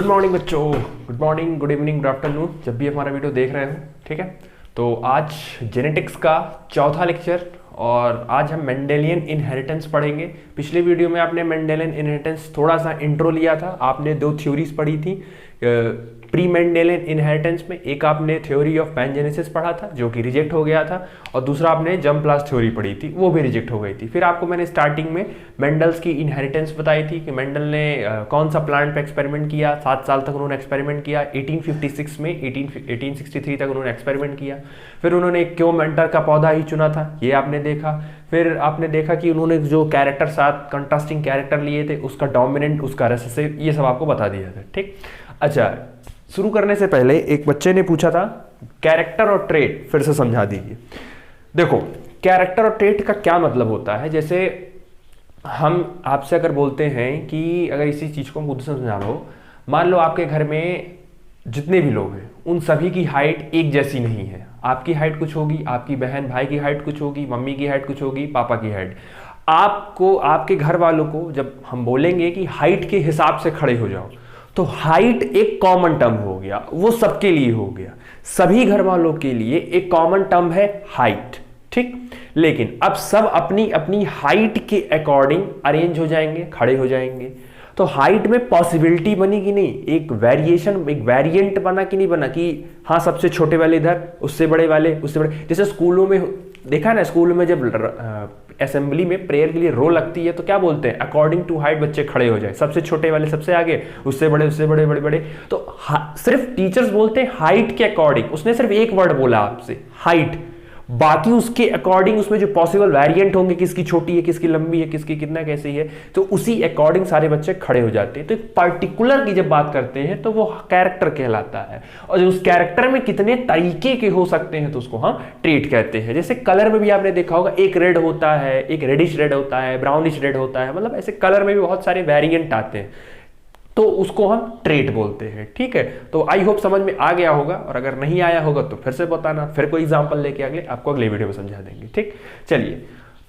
Good morning बच्चों, good morning, good evening, good afternoon, जब भी हमारा वीडियो देख रहे हो। ठीक है, तो आज जेनेटिक्स का चौथा लेक्चर और आज हम मेंडेलियन इनहेरिटेंस पढ़ेंगे। पिछले वीडियो में आपने मेंडेलियन इनहेरिटेंस थोड़ा सा इंट्रो लिया था, आपने दो थ्योरीज पढ़ी थी प्री मेंडेलियन इनहेरिटेंस में। एक आपने थ्योरी ऑफ पैनजेनेसिस पढ़ा था जो कि रिजेक्ट हो गया था, और दूसरा आपने जर्म प्लास्ट थ्योरी पढ़ी थी, वो भी रिजेक्ट हो गई थी। फिर आपको मैंने स्टार्टिंग में मेंडल्स की इनहेरिटेंस बताई थी कि मेंडल ने कौन सा प्लांट पे एक्सपेरिमेंट किया। 7 साल तक उन्होंने एक्सपेरिमेंट किया। 1856 में 1863 तक उन्होंने एक्सपेरिमेंट किया। फिर उन्होंने क्यों मेंटर का पौधा ही चुना था, ये आपने देखा। फिर आपने देखा कि उन्होंने जो कैरेक्टर 7 कंट्रास्टिंग कैरेक्टर लिए थे, उसका डोमिनेंट, उसका रेसेसिव, ये सब आपको बता दिया था। ठीक, अच्छा, शुरू करने से पहले एक बच्चे ने पूछा था कैरेक्टर और ट्रेट फिर से समझा दीजिए। देखो, कैरेक्टर और ट्रेट का क्या मतलब होता है। जैसे हम आपसे अगर बोलते हैं कि अगर इसी चीज को खुद से समझा लो, मान लो आपके घर में जितने भी लोग हैं उन सभी की हाइट एक जैसी नहीं है। आपकी हाइट कुछ होगी, आपकी बहन भाई की हाइट कुछ होगी, मम्मी की हाइट कुछ होगी, पापा की हाइट। आपको, आपके घर वालों को जब हम बोलेंगे कि हाइट के हिसाब से खड़े हो जाओ, तो हाइट एक कॉमन टर्म हो गया, वो सबके लिए हो गया। सभी घर वालों के लिए एक कॉमन टर्म है हाइट। ठीक, लेकिन अब सब अपनी अपनी हाइट के अकॉर्डिंग अरेंज हो जाएंगे, खड़े हो जाएंगे। तो हाइट में पॉसिबिलिटी बनी कि नहीं, एक वेरिएशन, एक वेरिएंट बना कि नहीं बना, कि हाँ सबसे छोटे वाले इधर, उससे बड़े वाले उससे बड़े। जैसे स्कूलों में देखा ना, स्कूल में जब असेंबली में प्रेयर के लिए रो लगती है तो क्या बोलते हैं, अकॉर्डिंग टू हाइट बच्चे खड़े हो जाए, सबसे छोटे वाले सबसे आगे, उससे बड़े उससे बड़े, बड़े बड़े। तो सिर्फ टीचर्स बोलते हैं हाइट के अकॉर्डिंग। उसने सिर्फ एक वर्ड बोला आपसे, हाइट, बाकी उसके अकॉर्डिंग उसमें जो पॉसिबल वेरिएंट होंगे, किसकी छोटी है, किसकी लंबी है, किसकी कितना कैसी है, तो उसी अकॉर्डिंग सारे बच्चे खड़े हो जाते हैं। तो एक पर्टिकुलर की जब बात करते हैं तो वो कैरेक्टर कहलाता है, और जो उस कैरेक्टर में कितने तरीके के हो सकते हैं तो उसको हम ट्रेट कहते हैं। जैसे कलर में भी आपने देखा होगा, एक रेड होता है, एक रेडिश रेड होता है, ब्राउनिश रेड होता है, मतलब ऐसे कलर में भी बहुत सारे वेरिएंट आते हैं, तो उसको हम ट्रेट बोलते हैं। ठीक है, तो आई होप समझ में आ गया होगा, और अगर नहीं आया होगा तो फिर से बताना, फिर कोई एग्जांपल लेके आपको अगले वीडियो में समझा देंगे। ठीक, चलिए,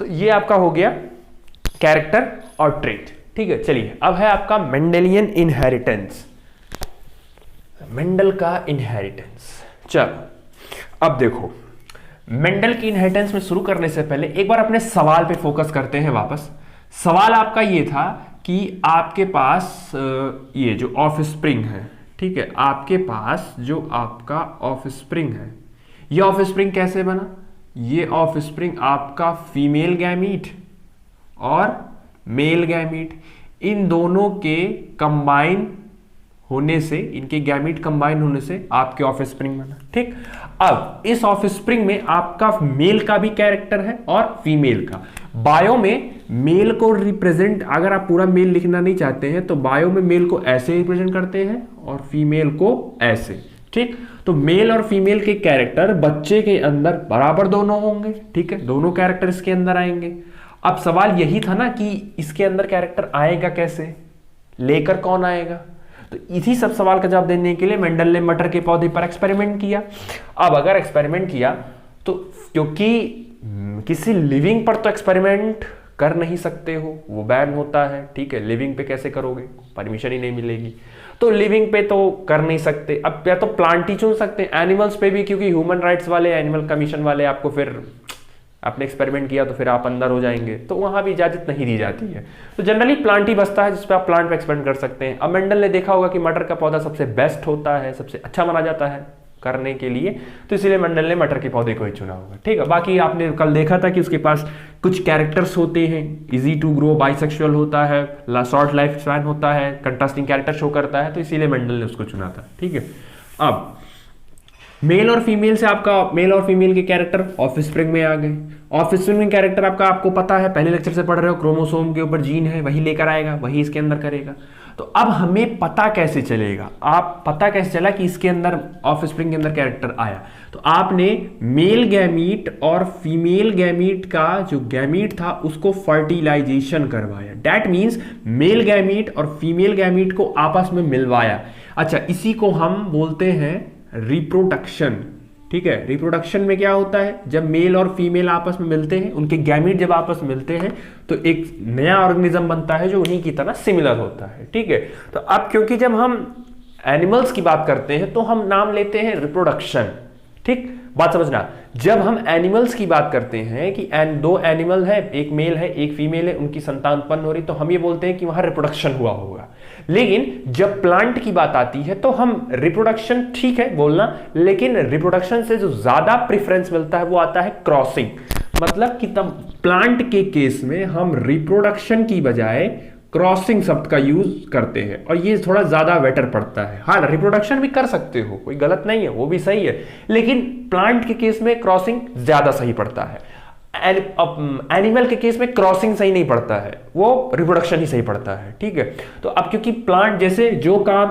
तो ये आपका हो गया कैरेक्टर और ट्रेट। ठीक है, चलिए, अब है आपका मेंडेलियन इनहेरिटेंस, मेंडल का इनहेरिटेंस। चलो, अब देखो, मेंडल की इनहेरिटेंस में शुरू करने से पहले एक बार अपने सवाल पे फोकस करते हैं वापस। सवाल आपका ये था कि आपके पास ये जो ऑफ स्प्रिंग है, ठीक है, आपके पास जो आपका ऑफ स्प्रिंग है, ये ऑफ स्प्रिंग कैसे बना। ये ऑफ स्प्रिंग आपका फीमेल गैमीट और मेल गैमीट, इन दोनों के कंबाइन होने से, इनके गैमीट कंबाइन होने से आपके ऑफ स्प्रिंग बना। ठीक, अब इस ऑफ स्प्रिंग में आपका मेल का भी कैरेक्टर है और फीमेल का। बायो में मेल को रिप्रेजेंट, अगर आप पूरा मेल लिखना नहीं चाहते हैं तो बायो में मेल को ऐसे रिप्रेजेंट करते हैं और फीमेल को ऐसे। ठीक, तो मेल और फीमेल के कैरेक्टर बच्चे के अंदर बराबर दोनों होंगे। ठीक है, दोनों कैरेक्टर इसके अंदर आएंगे। अब सवाल यही था ना कि इसके अंदर कैरेक्टर आएगा कैसे, लेकर कौन आएगा। तो इसी सब सवाल का जवाब देने के लिए मेंडल ने मटर के पौधे पर एक्सपेरिमेंट किया। अब अगर एक्सपेरिमेंट किया तो, क्योंकि किसी लिविंग पर तो एक्सपेरिमेंट कर नहीं सकते हो, वो बैन होता है। ठीक है, लिविंग पे कैसे करोगे, परमिशन ही नहीं मिलेगी, तो लिविंग पे तो कर नहीं सकते। अब या तो प्लांट ही चुन सकते हैं, एनिमल्स पे भी, क्योंकि ह्यूमन राइट्स वाले, एनिमल कमीशन वाले आपको, फिर आपने एक्सपेरिमेंट किया तो फिर आप अंदर हो जाएंगे, तो वहां भी इजाजत नहीं दी जाती है। तो जनरली प्लांट ही बचता है जिसपे आप प्लांट पे एक्सपेरिमेंट कर सकते हैं। अब मेंडल ने देखा होगा कि मटर का पौधा सबसे बेस्ट होता है, सबसे अच्छा माना जाता है करने के लिए, तो इसीलिए मेंडल ने मटर के पौधे को ही चुना होगा। ठीक है, बाकी आपने कल देखा था कि उसके पास कुछ कैरेक्टर्स होते हैं, इजी टू ग्रो, बाइसेक्सुअल होता है, शॉर्ट लाइफ स्पैन होता है, कंट्रास्टिंग कैरेक्टर शो करता है, तो इसीलिए मेंडल ने उसको चुना था। ठीक है, अब मेल और फीमेल से आपका, मेल और फीमेल के कैरेक्टर ऑफ स्प्रिंग में आ गए। ऑफ स्प्रिंग में कैरेक्टर आपका, आपको पता है, पहले लेक्चर से पढ़ रहे हो, क्रोमोसोम के ऊपर जीन है, वही लेकर आएगा, वही इसके अंदर करेगा। तो अब हमें पता कैसे चलेगा, आप पता कैसे चला कि इसके अंदर ऑफ स्प्रिंग के अंदर कैरेक्टर आया। तो आपने मेल गैमीट और फीमेल गैमीट का जो गैमीट था उसको फर्टिलाइजेशन करवाया। दैट मींस मेल गैमीट और फीमेल गैमीट को आपस में मिलवाया। अच्छा, इसी को हम बोलते हैं रिप्रोडक्शन। ठीक है, रिप्रोडक्शन में क्या होता है, जब मेल और फीमेल आपस में मिलते हैं, उनके गैमीट जब आपस में मिलते हैं तो एक नया ऑर्गेनिज्म बनता है जो उन्हीं की तरह सिमिलर होता है। ठीक है, तो अब क्योंकि जब हम एनिमल्स की बात करते हैं तो हम नाम लेते हैं रिप्रोडक्शन। ठीक, बात समझना। जब हम एनिमल्स की बात करते हैं कि दो एनिमल है, एक मेल है एक फीमेल है, उनकी संतान उत्पन्न हो रही, तो हम ये बोलते हैं कि वहां रिप्रोडक्शन हुआ होगा। लेकिन जब प्लांट की बात आती है तो हम रिप्रोडक्शन ठीक है बोलना, लेकिन रिप्रोडक्शन से जो ज्यादा प्रेफरेंस मिलता है वो आता है क्रॉसिंग। मतलब कि तब प्लांट के केस में हम रिप्रोडक्शन की बजाय क्रॉसिंग शब्द का यूज करते हैं और ये थोड़ा ज्यादा बेटर पड़ता है। हाँ, रिप्रोडक्शन भी कर सकते हो, कोई गलत नहीं है, वो भी सही है, लेकिन प्लांट के केस में क्रॉसिंग ज्यादा सही पड़ता है। एनिमल के केस में क्रॉसिंग सही नहीं पड़ता है, वो रिप्रोडक्शन ही सही पड़ता है। ठीक है, तो अब क्योंकि प्लांट जैसे जो काम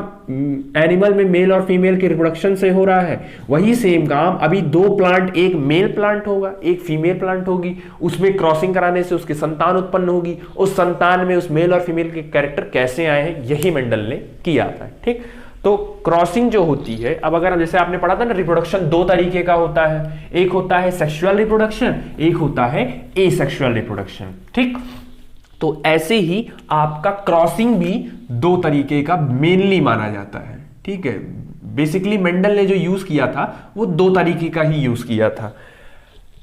एनिमल में मेल और फीमेल के रिप्रोडक्शन से हो रहा है, वही सेम काम अभी दो प्लांट, एक मेल प्लांट होगा एक फीमेल प्लांट होगी, उसमें क्रॉसिंग कराने से उसकी संतान उत्पन्न होगी। उस संतान में उस मेल और फीमेल के कैरेक्टर कैसे आए हैं, यही मेंडल ने किया था। ठीक, तो क्रॉसिंग जो होती है, अब अगर जैसे आपने पढ़ा था ना, रिप्रोडक्शन दो तरीके का होता है, एक होता है सेक्सुअल रिप्रोडक्शन, एक होता है एसेक्सुअल रिप्रोडक्शन। ठीक, तो ऐसे ही आपका क्रॉसिंग भी दो तरीके का मेनली माना जाता है। ठीक है, बेसिकली मेंडल ने जो यूज किया था वो दो तरीके का ही यूज किया था।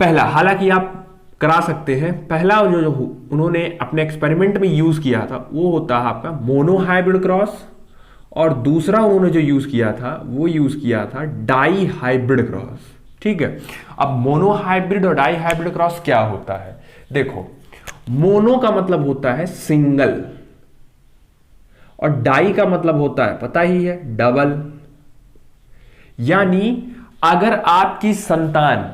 पहला, हालांकि आप करा सकते हैं, पहला जो उन्होंने अपने एक्सपेरिमेंट में यूज किया था वो होता है आपका मोनोहाइब्रिड क्रॉस, और दूसरा उन्होंने जो यूज किया था वो यूज किया था डाई हाइब्रिड क्रॉस। ठीक है, अब मोनोहाइब्रिड और डाई हाइब्रिड क्रॉस क्या होता है? देखो, मोनो का मतलब होता है सिंगल और डाई का मतलब होता है, पता ही है, डबल। यानी अगर आपकी संतान,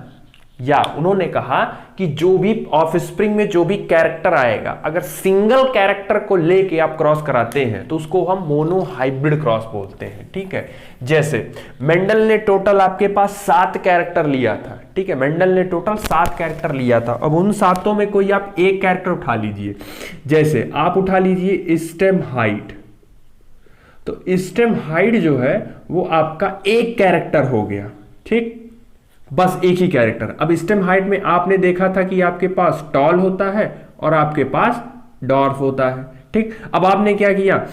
या उन्होंने कहा कि जो भी ऑफस्प्रिंग में जो भी कैरेक्टर आएगा, अगर सिंगल कैरेक्टर को लेके आप क्रॉस कराते हैं तो उसको हम मोनोहाइब्रिड क्रॉस बोलते हैं। ठीक है, जैसे मेंडल ने टोटल आपके पास 7 कैरेक्टर लिया था। ठीक है, मेंडल ने टोटल 7 कैरेक्टर लिया था। अब उन 7 में कोई आप एक कैरेक्टर उठा लीजिए, जैसे आप उठा लीजिए स्टेम हाइट, तो स्टेम हाइट जो है वो आपका एक कैरेक्टर हो गया। ठीक, बस एक ही कैरेक्टर। अब स्टेम हाइट में आपने देखा था कि आपके पास टॉल होता है और आपके पास डॉर्फ होता है। ठीक, अब आपने क्या किया,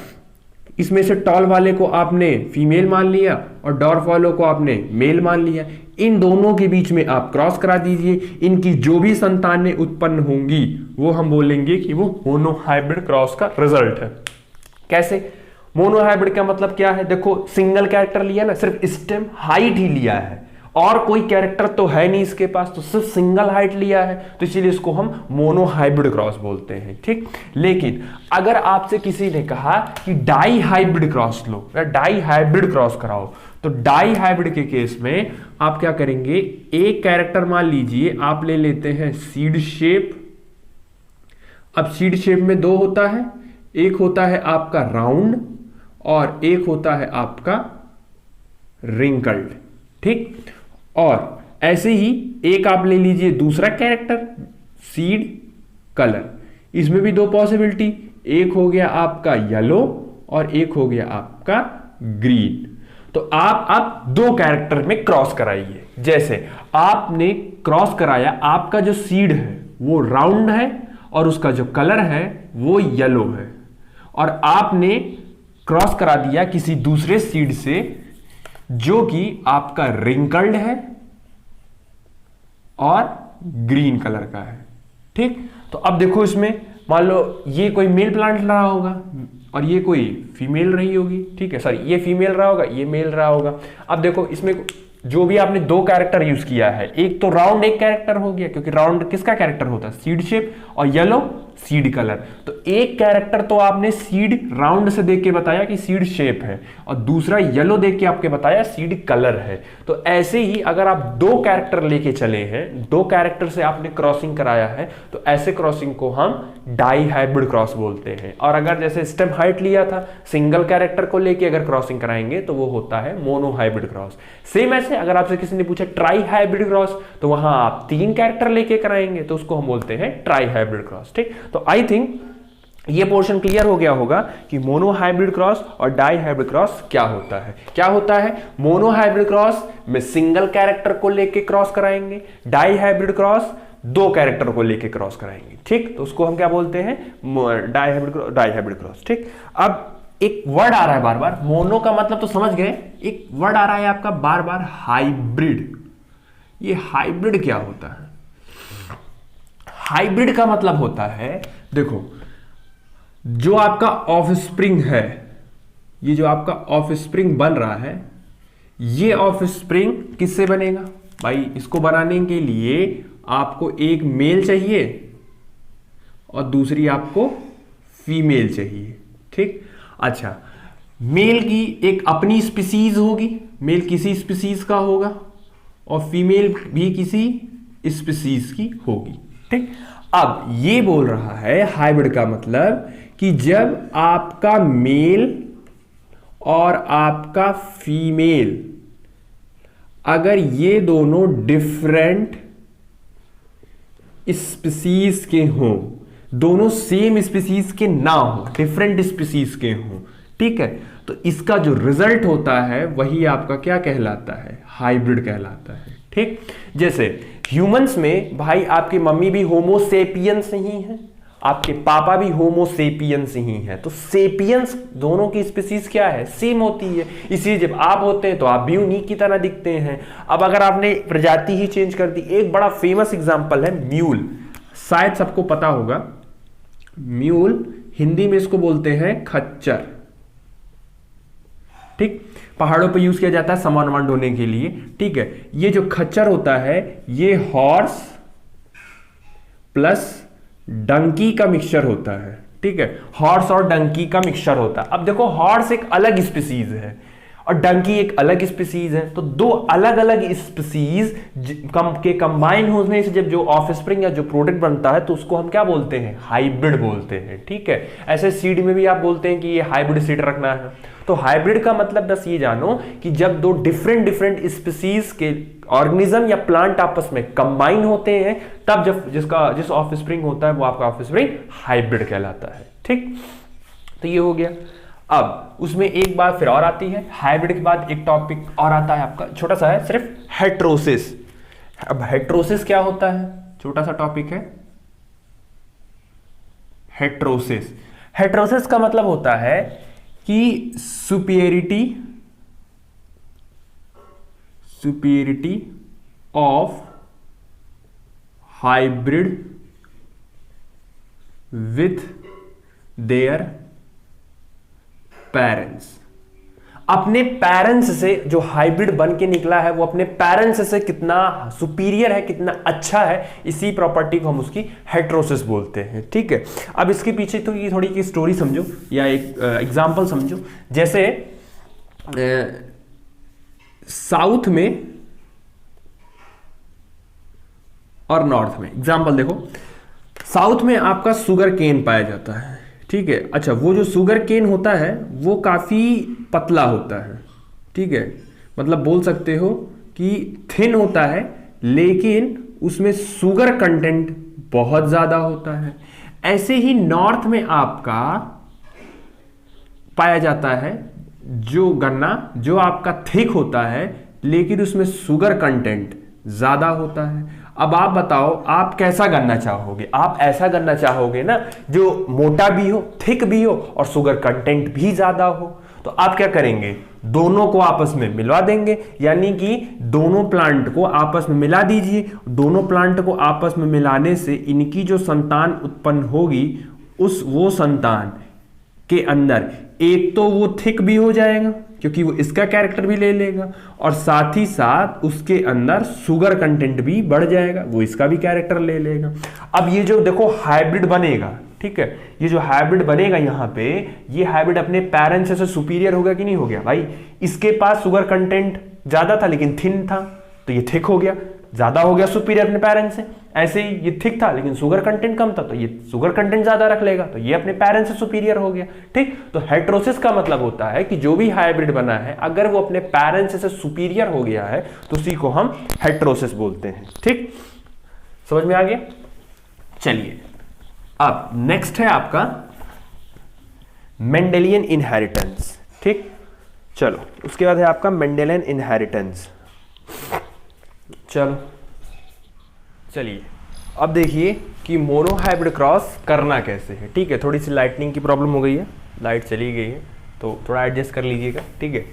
इसमें से टॉल वाले को आपने फीमेल मान लिया और डॉर्फ वालों को आपने मेल मान लिया। इन दोनों के बीच में आप क्रॉस करा दीजिए, इनकी जो भी संतानें उत्पन्न होंगी वो हम बोलेंगे कि वो मोनोहाइब्रिड क्रॉस का रिजल्ट है। कैसे? मोनोहाइब्रिड का मतलब क्या है? देखो, सिंगल कैरेक्टर लिया ना, सिर्फ स्टेम हाइट ही लिया है और कोई कैरेक्टर तो है नहीं इसके पास, तो सिर्फ सिंगल हाइट लिया है, तो इसीलिए इसको हम मोनोहाइब्रिड क्रॉस बोलते हैं। ठीक, लेकिन अगर आपसे किसी ने कहा कि डाई हाइब्रिड क्रॉस लो या डाई हाइब्रिड क्रॉस कराओ, तो डाई हाइब्रिड के केस में आप क्या करेंगे, एक कैरेक्टर मान लीजिए आप ले लेते हैं सीड शेप। अब सीड शेप में दो होता है, एक होता है आपका राउंड और एक होता है आपका रिंकल्ड। ठीक, और ऐसे ही एक आप ले लीजिए दूसरा कैरेक्टर सीड कलर, इसमें भी दो पॉसिबिलिटी, एक हो गया आपका येलो और एक हो गया आपका ग्रीन। तो आप अब दो कैरेक्टर में क्रॉस कराइए। जैसे आपने क्रॉस कराया, आपका जो सीड है वो राउंड है और उसका जो कलर है वो येलो है, और आपने क्रॉस करा दिया किसी दूसरे सीड से जो कि आपका रिंकल्ड है और ग्रीन कलर का है। ठीक, तो अब देखो, इसमें मान लो ये कोई मेल प्लांट रहा होगा और ये कोई फीमेल रही होगी। ठीक है, सॉरी, ये फीमेल रहा होगा, ये मेल रहा होगा। अब देखो, इसमें जो भी आपने दो कैरेक्टर यूज किया है, एक तो राउंड एक कैरेक्टर हो गया, क्योंकि राउंड किसका कैरेक्टर होता है? सीड शेप, और येलो सीड कलर। तो एक कैरेक्टर तो आपने सीड राउंड से देख के बताया कि सीड शेप है, और दूसरा येलो देख के आपके बताया सीड कलर है। तो ऐसे ही अगर आप दो कैरेक्टर लेके चले हैं, दो कैरेक्टर से आपने क्रॉसिंग कराया है, तो ऐसे क्रॉसिंग को हम डाई हाइब्रिड क्रॉस बोलते हैं। और अगर जैसे स्टेम हाइट लिया था, सिंगल कैरेक्टर को लेके अगर क्रॉसिंग कराएंगे तो वो होता है मोनोहाइब्रिड क्रॉस। सेम ऐसे अगर आपसे किसी ने पूछा ट्राई हाइब्रिड क्रॉस, तो वहां आप 3 कैरेक्टर लेके कराएंगे तो उसको हम बोलते हैं ट्राई हाइब्रिड क्रॉस। ठीक, तो आई थिंक ये पोर्शन क्लियर हो गया होगा कि मोनोहाइब्रिड क्रॉस और डाई हाइब्रिड क्रॉस क्या होता है। क्या होता है? मोनोहाइब्रिड क्रॉस में सिंगल कैरेक्टर को लेके क्रॉस कराएंगे, डाई हाइब्रिड क्रॉस दो कैरेक्टर को लेके क्रॉस कराएंगे। ठीक, तो उसको हम क्या बोलते हैं? Dihybrid cross. ठीक, अब एक वर्ड आ रहा है बार बार, मोनो का मतलब तो समझ गए, एक वर्ड आ रहा है आपका बार बार, हाइब्रिड। ये हाइब्रिड क्या होता है? हाइब्रिड का मतलब होता है, देखो जो आपका ऑफस्प्रिंग है, ये जो आपका ऑफस्प्रिंग बन रहा है, ये ऑफस्प्रिंग किससे बनेगा भाई? इसको बनाने के लिए आपको एक मेल चाहिए और दूसरी आपको फीमेल चाहिए, ठीक। अच्छा, मेल की एक अपनी स्पीसीज होगी, मेल किसी स्पीसीज का होगा और फीमेल भी किसी स्पीसीज की होगी, ठीक। अब ये बोल रहा है हाइब्रिड का मतलब कि जब आपका मेल और आपका फीमेल, अगर ये दोनों डिफरेंट स्पीसीज के हों, दोनों सेम स्पीसीज के ना हो, डिफरेंट स्पीसीज के हों, ठीक है, तो इसका जो रिजल्ट होता है वही आपका क्या कहलाता है? हाइब्रिड कहलाता है, ठीक। जैसे ह्यूमंस में भाई आपकी मम्मी भी होमो सेपियंस ही है, आपके पापा भी होमो सेपियंस ही है, तो सेपियंस दोनों की स्पीसीज क्या है? सेम होती है, इसलिए जब आप होते हैं तो आप भी उन्हीं की तरह दिखते हैं। अब अगर आपने प्रजाति ही चेंज कर दी, एक बड़ा फेमस एग्जांपल है म्यूल, शायद सबको पता होगा, म्यूल हिंदी में इसको बोलते हैं खच्चर, ठीक। पहाड़ों पे यूज किया जाता है सामान वामान ढोने के लिए, ठीक है। ये जो खच्चर होता है ये हॉर्स प्लस डंकी का मिक्सचर होता है, ठीक है, हॉर्स और डंकी का मिक्सचर होता है। अब देखो हॉर्स एक अलग स्पीसीज है और डंकी एक अलग स्पीसीज है, तो दो अलग अलग स्पीसीज के कंबाइन होने से जब जो ऑफस्प्रिंग या जो प्रोडक्ट बनता है तो उसको हम क्या बोलते हैं? हाइब्रिड बोलते हैं, ठीक है। ऐसे सीड में भी आप बोलते हैं कि ये हाइब्रिड सीड रखना है, तो हाइब्रिड का मतलब बस ये जानो कि जब दो डिफरेंट स्पीसीज के ऑर्गेनिज्म या प्लांट आपस में कंबाइन होते हैं तब जब जिस ऑफस्प्रिंग होता है वो आपका ऑफस्प्रिंग हाइब्रिड कहलाता है, ठीक। तो ये हो गया। अब उसमें एक बात फिर और आती है, हाइब्रिड के बाद एक टॉपिक और आता है आपका, छोटा सा है सिर्फ, हेट्रोसिस। अब हेट्रोसिस क्या होता है? छोटा सा टॉपिक है हेट्रोसिस। हेट्रोसिस का मतलब होता है कि superiority of hybrid with their parents. अपने पेरेंट्स से जो हाइब्रिड बन के निकला है वो अपने पेरेंट्स से कितना सुपीरियर है, कितना अच्छा है, इसी प्रॉपर्टी को हम उसकी हेट्रोसिस बोलते हैं, ठीक है। अब इसके पीछे तो ये थोड़ी की स्टोरी समझो या एक एग्जांपल समझो। जैसे साउथ में और नॉर्थ में, एग्जांपल देखो, साउथ में आपका शुगर केन पाया जाता है, ठीक है। अच्छा, वो जो शुगर केन होता है वो काफी पतला होता है, ठीक है, मतलब बोल सकते हो कि थिन होता है, लेकिन उसमें शुगर कंटेंट बहुत ज्यादा होता है। ऐसे ही नॉर्थ में आपका पाया जाता है जो गन्ना जो आपका थिक होता है लेकिन उसमें शुगर कंटेंट ज्यादा होता है। अब आप बताओ आप कैसा गन्ना चाहोगे? आप ऐसा गन्ना चाहोगे ना जो मोटा भी हो, थिक भी हो और शुगर कंटेंट भी ज्यादा हो। तो आप क्या करेंगे? दोनों को आपस में मिलवा देंगे, यानी कि दोनों प्लांट को आपस में मिला दीजिए। दोनों प्लांट को आपस में मिलाने से इनकी जो संतान उत्पन्न होगी वो संतान के अंदर एक तो वो थिक भी हो जाएगा क्योंकि वो इसका कैरेक्टर भी ले लेगा, और साथ ही साथ उसके अंदर शुगर कंटेंट भी बढ़ जाएगा, वो इसका भी कैरेक्टर ले लेगा। अब ये जो देखो हाइब्रिड बनेगा, ठीक है, ये जो हाइब्रिड बनेगा यहाँ पे, ये हाइब्रिड अपने पेरेंट्स से सुपीरियर होगा कि नहीं हो गया भाई? इसके पास शुगर कंटेंट ज्यादा था लेकिन थिन था, तो ये थिक हो गया, ज्यादा हो गया सुपीरियर अपने पेरेंट्स से। ऐसे ही ये थिक था लेकिन शुगर कंटेंट कम था, तो ये शुगर कंटेंट ज्यादा रख लेगा, तो ये अपने पेरेंट्स से सुपीरियर हो गया, ठीक। तो हेट्रोसिस का मतलब होता है कि जो भी हाइब्रिड बना है अगर वो अपने पेरेंट्स से सुपीरियर हो गया है तो उसी को हम हेट्रोसिस बोलते हैं, ठीक। समझ में आ गया? चलिए, अब नेक्स्ट है आपका मेंडेलियन इनहेरिटेंस, ठीक। चलो, उसके बाद है आपका मेंडेलियन इनहेरिटेंस। चलिए अब देखिए कि मोनो हाइब्रिड क्रॉस करना कैसे है, ठीक है। थोड़ी सी लाइटनिंग की प्रॉब्लम हो गई है, लाइट चली गई है तो थोड़ा एडजस्ट कर लीजिएगा, ठीक है।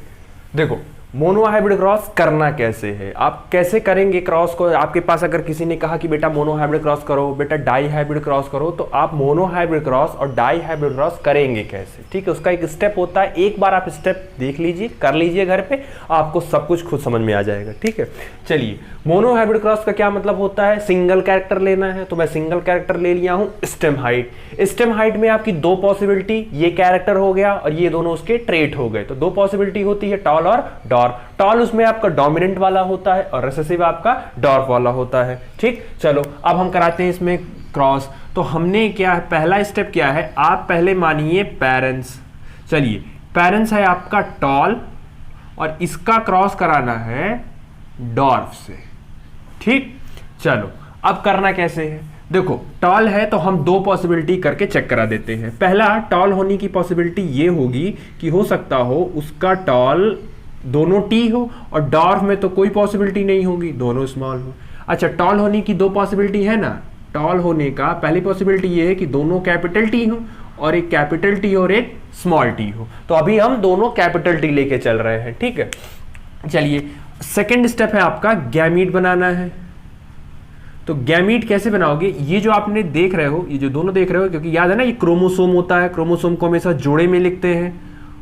देखो मोनो हाइब्रिड क्रॉस करना कैसे है, आप कैसे करेंगे क्रॉस को। आपके पास अगर किसी ने कहा कि बेटा मोनो हाइब्रिड क्रॉस करो, बेटा डाई हाइब्रिड क्रॉस करो, तो आप मोनो हाइब्रिड क्रॉस और डाई हाइब्रिड क्रॉस करेंगे कैसे, ठीक है। उसका एक स्टेप होता है, एक बार आप स्टेप देख लीजिए, कर लीजिए घर पे, आपको सब कुछ खुद समझ में आ जाएगा, ठीक है। चलिए, मोनो हाइब्रिड क्रॉस का क्या मतलब होता है, सिंगल कैरेक्टर लेना है, तो मैं सिंगल कैरेक्टर ले लिया हूं स्टेम हाइट। स्टेम हाइट में आपकी दो पॉसिबिलिटी, ये कैरेक्टर हो गया और ये दोनों उसके ट्रेट हो गए, तो दो पॉसिबिलिटी होती है, टॉल और डॉर्फ। टॉल उसमें आपका डोमिनेंट वाला होता है और रिसेसिव आपका डॉर्फ वाला होता है, ठीक। चलो अब हम कराते हैं इसमें क्रॉस। तो हमने क्या है, पहला स्टेप क्या है, आप पहले मानिए पेरेंट्स। चलिए, पेरेंट्स है आपका टॉल और इसका क्रॉस कराना है डॉर्फ से, ठीक। चलो अब करना कैसे है, देखो टॉल है तो हम दो पॉसिबिलिटी करके चेक करा देते हैं। पहला, टॉल होने की पॉसिबिलिटी ये होगी कि हो सकता हो उसका टॉल दोनों टी हो और डॉर्फ में तो कोई पॉसिबिलिटी नहीं होगी, दोनों स्मॉल हो। अच्छा, टॉल होने की दो पॉसिबिलिटी है ना, टॉल होने का पहली पॉसिबिलिटी ये है कि दोनों कैपिटल टी हो और एक कैपिटल टी और एक स्मॉल टी हो, तो अभी हम दोनों कैपिटल टी लेके चल रहे हैं, ठीक है। चलिए, सेकेंड स्टेप है आपका गैमीट बनाना है। तो गैमीट कैसे बनाओगे, ये जो आपने देख रहे हो, ये जो दोनों देख रहे हो, क्योंकि याद है ना ये क्रोमोसोम होता है, क्रोमोसोम को हमेशा जोड़े में लिखते हैं,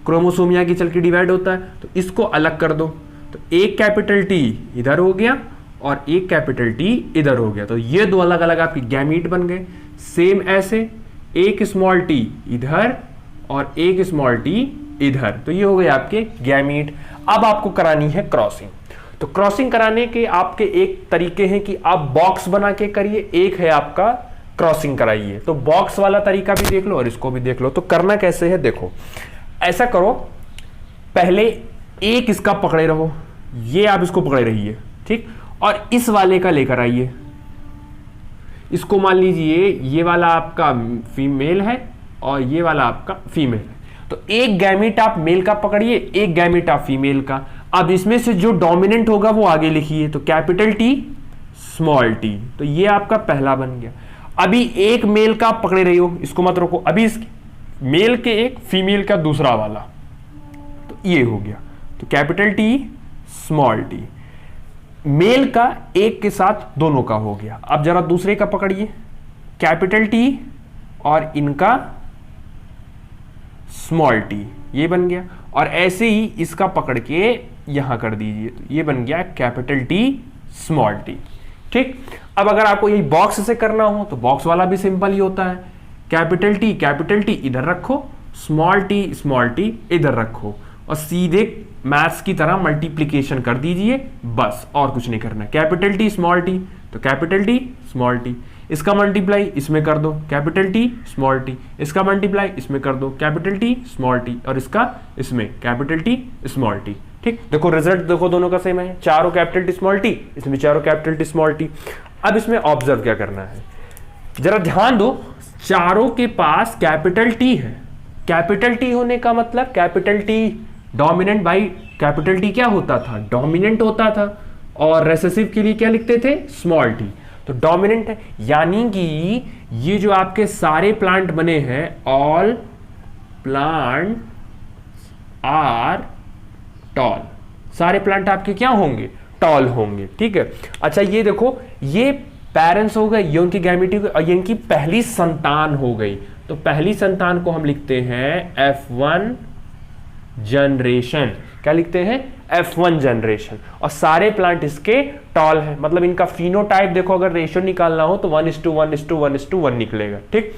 क्रोमोसोम यहाँ की चल के डिवाइड होता है, तो इसको अलग कर दो। तो एक कैपिटल टी इधर हो गया और एक कैपिटल टी इधर हो गया, तो ये दो अलग अलग आपकी गैमीट बन गए। सेम ऐसे एक स्मॉल टी इधर और एक स्मॉल टी इधर, तो ये हो गए आपके गैमीट। अब आपको करानी है क्रॉसिंग। तो क्रॉसिंग कराने के आपके एक तरीके हैं कि आप बॉक्स बना के करिए, एक है आपका क्रॉसिंग कराइए। तो बॉक्स वाला तरीका भी देख लो और इसको भी देख लो। तो करना कैसे है, देखो ऐसा करो, पहले एक इसका पकड़े रहो, ये आप इसको पकड़े रहिए, ठीक, और इस वाले का लेकर आइए। इसको मान लीजिए ये वाला आपका फीमेल है और ये वाला आपका फीमेल है, तो एक गैमीट आप मेल का पकड़िए, एक गैमीट आप फीमेल का। अब इसमें से जो डोमिनेंट होगा वो आगे लिखिए, तो कैपिटल टी स्मॉल टी, तो ये आपका पहला बन गया। अभी एक मेल का आप पकड़े रही हो, इसको मत रोको, अभी इस मेल के एक फीमेल का दूसरा वाला, तो ये हो गया, तो capital T small T. Male का एक के साथ दोनों का हो गया। अब जरा दूसरे का पकड़िए, कैपिटल टी और इनका स्मॉल टी, ये बन गया। और ऐसे ही इसका पकड़ के यहां कर दीजिए, तो ये बन गया कैपिटल टी स्मॉल टी, ठीक। अब अगर आपको यही बॉक्स से करना हो तो बॉक्स वाला भी सिंपल ही होता है, कैपिटल टी इधर रखो, स्मॉल टी इधर रखो और सीधे मैथ्स की तरह मल्टीप्लिकेशन कर दीजिए, बस और कुछ नहीं करना। कैपिटल टी स्मॉल टी, तो कैपिटल टी स्मॉल टी, इसका मल्टीप्लाई इसमें कर दो, कैपिटल टी स्मॉल टी, इसका मल्टीप्लाई इसमें कर दो, कैपिटल टी स्मॉल टी, और इसका इसमें कैपिटल टी स्मॉल टी, ठीक। देखो रिजल्ट देखो, दोनों का सेम है, चारों कैपिटल टी स्मॉल टी, इसमें चारों कैपिटल टी स्मॉल टी। अब इसमें ऑब्जर्व क्या करना है, जरा ध्यान दो, चारों के पास कैपिटल टी है। कैपिटल टी होने का मतलब capital T dominant, by capital T क्या होता था, डोमिनेंट होता था, और रेसेसिव के लिए क्या लिखते थे, स्मॉल टी, तो डोमिनेंट है। यानी कि ये जो आपके सारे प्लांट बने हैं, ऑल प्लांट आर टॉल, सारे प्लांट आपके क्या होंगे, टॉल होंगे, ठीक है। अच्छा ये देखो, ये पेरेंट्स हो गए, ये उनकी गैमेटी और ये इनकी पहली संतान हो गई, तो पहली संतान को हम लिखते हैं F1 जनरेशन। क्या लिखते हैं, F1 जनरेशन। और सारे प्लांट इसके टॉल है, मतलब इनका फिनोटाइप देखो, अगर रेशियो निकालना हो तो 1:1:1:1 निकलेगा, ठीक।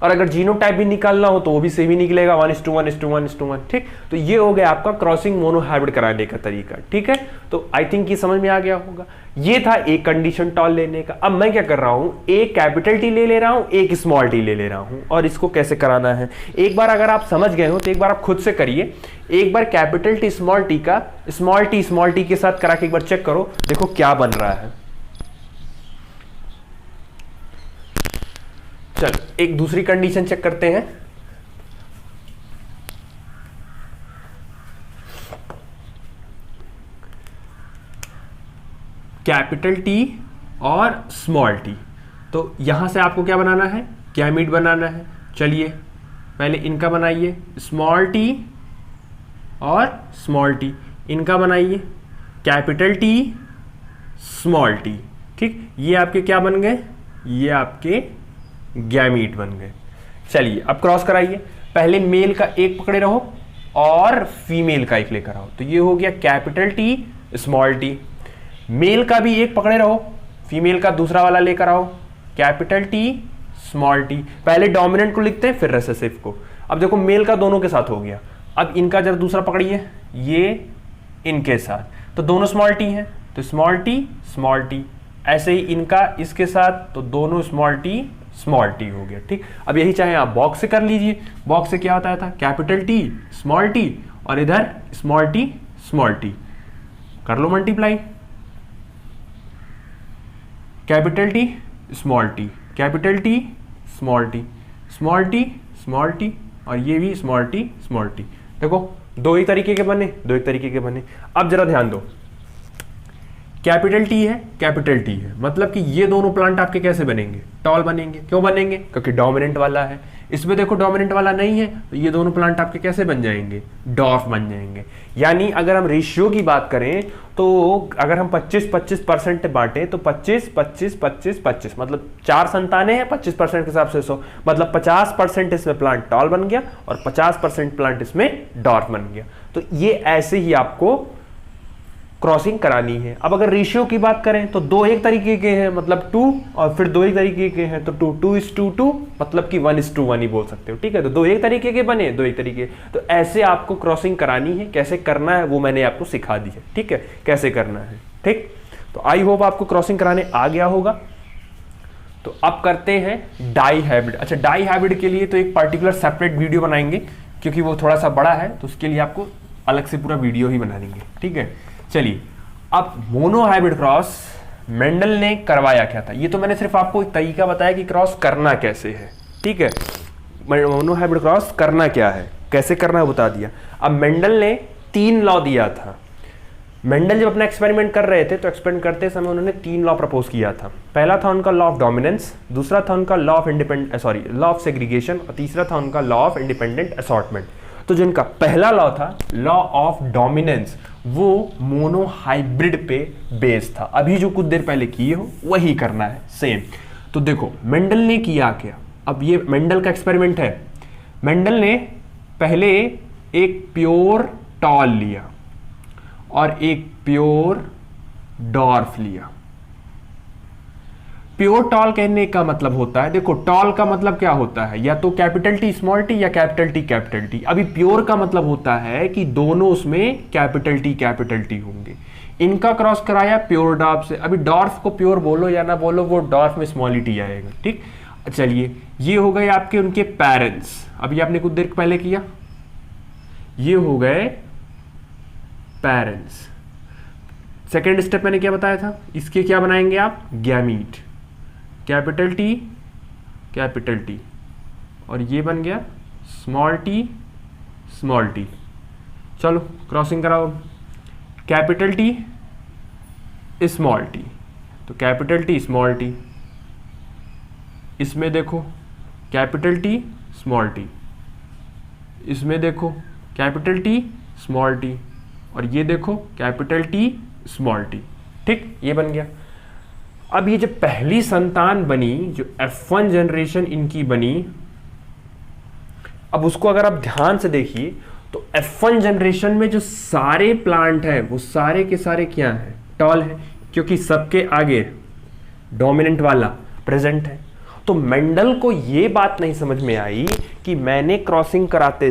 और अगर जीनोटाइप भी निकालना हो तो वो भी सेम ही निकलेगा, 1:1:1:1, ठीक। तो ये हो गया आपका क्रॉसिंग मोनो हाइब्रिड कराने का तरीका, ठीक है। तो आई थिंक ये समझ में आ गया होगा। ये था एक कंडीशन टॉल लेने का। अब मैं क्या कर रहा हूं, एक कैपिटल टी ले रहा हूं, एक स्मॉल टी ले रहा हूं, और इसको कैसे कराना है एक बार अगर आप समझ गए हो तो एक बार आप खुद से करिए। एक बार कैपिटल टी स्मॉल टी का स्मॉल टी के साथ करा के एक बार चेक करो, देखो क्या बन रहा है। चलो एक दूसरी कंडीशन चेक करते हैं। कैपिटल टी और स्मॉल टी, तो यहां से आपको क्या बनाना है, गैमीट बनाना है। चलिए पहले इनका बनाइए, स्मॉल टी और स्मॉल टी, इनका बनाइए कैपिटल टी स्मॉल टी। ठीक, ये आपके क्या बन गए, ये आपके गैमीट बन गए। चलिए अब क्रॉस कराइए, पहले मेल का एक पकड़े रहो और फीमेल का एक लेकर आओ, तो ये हो गया capital T small T. Male का भी एक पकड़े रहो, फीमेल का दूसरा वाला लेकर आओ, कैपिटल टी स्मॉल टी। पहले डोमिनेंट को लिखते हैं फिर रिसेसिव को। अब देखो मेल का दोनों के साथ हो गया, अब इनका जरा दूसरा पकड़िए, ये इनके साथ, तो दोनों स्मॉल टी हैं, तो स्मॉल टी। ऐसे ही इनका इसके साथ, तो दोनों स्मॉल टी हो गया। ठीक, अब यही चाहे आप बॉक्स से कर लीजिए, बॉक्स से क्या होता था, कैपिटल टी स्मॉल टी और इधर स्मॉल टी, कर लो multiply, capital T small T, capital T small T और ये भी स्मॉल टी। देखो दो ही तरीके के बने। अब जरा ध्यान दो, कैपिटल टी है, मतलब कि ये दोनों प्लांट आपके कैसे बनेंगे, टॉल बनेंगे। क्यों बनेंगे, क्योंकि डोमिनेंट वाला है। इसमें देखो डोमिनेंट वाला नहीं है, तो ये दोनों प्लांट आपके कैसे बन जाएंगे, डॉर्फ बन जाएंगे। यानी अगर हम रेशियो की बात करें तो अगर हम 25-25% बांटे तो 25-25-25-25 मतलब 4 संतानें हैं, 25% के हिसाब से 100, मतलब 50% इसमें प्लांट टॉल बन गया और 50% प्लांट इसमें डॉर्फ बन गया। तो ये ऐसे ही आपको क्रॉसिंग करानी है। अब अगर रेशियो की बात करें तो 2 एक तरीके के हैं, मतलब 2, और फिर 2 एक तरीके के हैं तो 2:2 मतलब कि 1:1 ही बोल सकते हो। ठीक है, तो 2 एक तरीके के बने, 2 एक तरीके, तो ऐसे आपको क्रॉसिंग करानी है। कैसे करना है वो मैंने आपको सिखा दी है। ठीक है, कैसे करना है। ठीक, तो आई होप आपको क्रॉसिंग कराने आ गया होगा। तो अब करते हैं डाई हाइब्रिड। अच्छा, डाई हाइब्रिड के लिए तो एक पर्टिकुलर सेपरेट वीडियो बनाएंगे, क्योंकि वो थोड़ा सा बड़ा है, तो उसके लिए आपको अलग से पूरा वीडियो ही बना देंगे। ठीक है, चलिए अब मोनो हाइब्रिड क्रॉस मेंडल ने करवाया क्या था, ये तो मैंने सिर्फ आपको एक तरीका बताया कि क्रॉस करना कैसे है। ठीक है, मोनो हाइब्रिड क्रॉस करना क्या है, कैसे करना है बता दिया। अब मेंडल ने 3 लॉ दिया था। मेंडल जब अपना एक्सपेरिमेंट कर रहे थे तो एक्सपेरिमेंट करते समय उन्होंने 3 लॉ प्रपोज किया था। पहला था उनका लॉ ऑफ डोमिनेंस, दूसरा था उनका लॉ ऑफ सेग्रीगेशन और तीसरा था उनका लॉ ऑफ इंडिपेंडेंट असॉर्टमेंट। तो जिनका पहला लॉ था लॉ ऑफ डोमिनेंस, वो मोनो हाइब्रिड पे बेस्ड था। अभी जो कुछ देर पहले किए हो वही करना है सेम। तो देखो मेंडल ने किया क्या, अब ये मेंडल का एक्सपेरिमेंट है। मेंडल ने पहले एक प्योर टॉल लिया और एक प्योर डॉर्फ लिया। प्योर टॉल कहने का मतलब होता है, देखो टॉल का मतलब क्या होता है, या तो कैपिटल टी स्मॉल टी या कैपिटल टी। अभी प्योर का मतलब होता है कि दोनों उसमें कैपिटल टी होंगे। इनका क्रॉस कराया प्योर डॉर्फ से। अभी डॉर्फ को प्योर बोलो या ना बोलो, वो डॉर्फ में स्मॉल टी आएगा। ठीक, चलिए ये हो गए आपके उनके पेरेंट्स। अभी आपने कुछ देर पहले किया, ये हो गए पेरेंट्स। सेकेंड स्टेप मैंने क्या बताया था, इसके क्या बनाएंगे आप, गैमीट, कैपिटल टी और ये बन गया स्मॉल टी। चलो क्रॉसिंग कराओ, कैपिटल टी स्मॉल टी, तो कैपिटल टी स्मॉल टी, इसमें देखो कैपिटल टी स्मॉल टी, इसमें देखो कैपिटल टी स्मॉल टी और ये देखो कैपिटल टी स्मॉल टी। ठीक, ये बन गया। अब ये जो पहली संतान बनी, जो F1 जनरेशन इनकी बनी, अब उसको अगर आप ध्यान से देखिए तो F1 जनरेशन में जो सारे प्लांट हैं वो सारे के सारे क्या हैं, टॉल हैं, क्योंकि सबके आगे डोमिनेंट वाला प्रेजेंट है। तो मेंडल को ये बात नहीं समझ में आई कि मैंने क्रॉसिंग कराते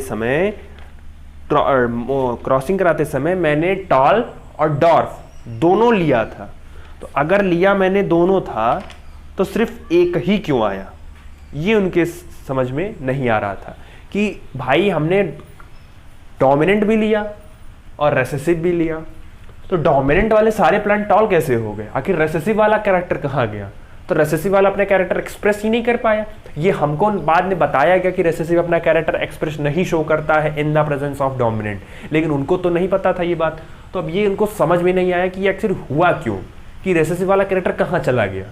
समय मैंने टॉल और डॉर्फ दोनों लिया था। तो अगर लिया मैंने दोनों था तो सिर्फ एक ही क्यों आया, ये उनके समझ में नहीं आ रहा था कि भाई हमने डोमिनेंट भी लिया और रेसेसिव भी लिया, तो डोमिनेंट वाले सारे प्लांट टॉल कैसे हो गए, आखिर रेसेसिव वाला कैरेक्टर कहाँ गया। तो रेसेसिव वाला अपना कैरेक्टर एक्सप्रेस ही नहीं कर पाया। ये हमको बाद में बताया गया कि रेसेसिव अपना कैरेक्टर एक्सप्रेस नहीं शो करता है in the presence of dominant, लेकिन उनको तो नहीं पता था ये बात। तो अब ये उनको समझ में नहीं आया कि ये एक्चुअली हुआ क्यों, कि रेसेसिव वाला कैरेक्टर कहाँ चला गया।